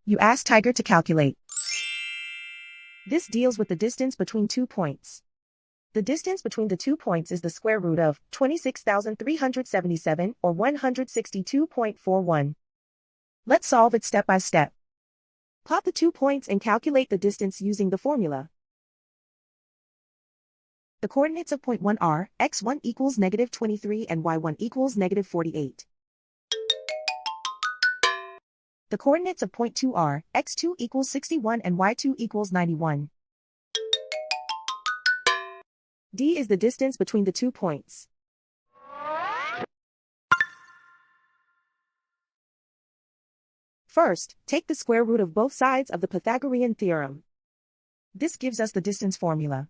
You ask Tiger to calculate. This deals with the distance between 2 points. The distance between the 2 points is the square root of 26,377 or 162.41. Let's solve it step by step. Plot the 2 points and calculate the distance using the formula. The coordinates of point 1 are x1 equals -23 and y1 equals -48. The coordinates of point 2 are x2 equals 61 and y2 equals 91. D is the distance between the 2 points. First, take the square root of both sides of the Pythagorean theorem. This gives us the distance formula.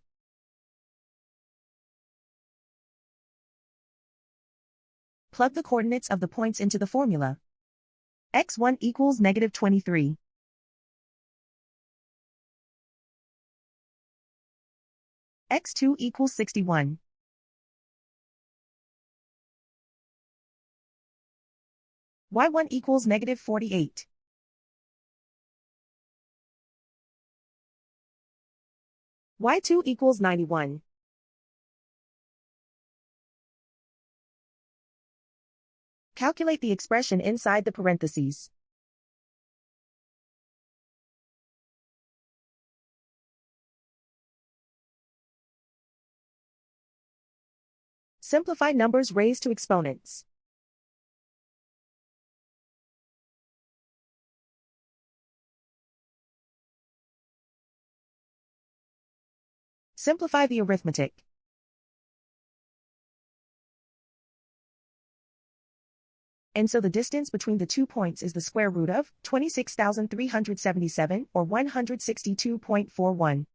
Plug the coordinates of the points into the formula. x1 equals -23. x2 equals 61. y1 equals -48. y2 equals 91. Calculate the expression inside the parentheses. Simplify numbers raised to exponents. Simplify the arithmetic. And so the distance between the 2 points is the square root of 26,377 or 162.41.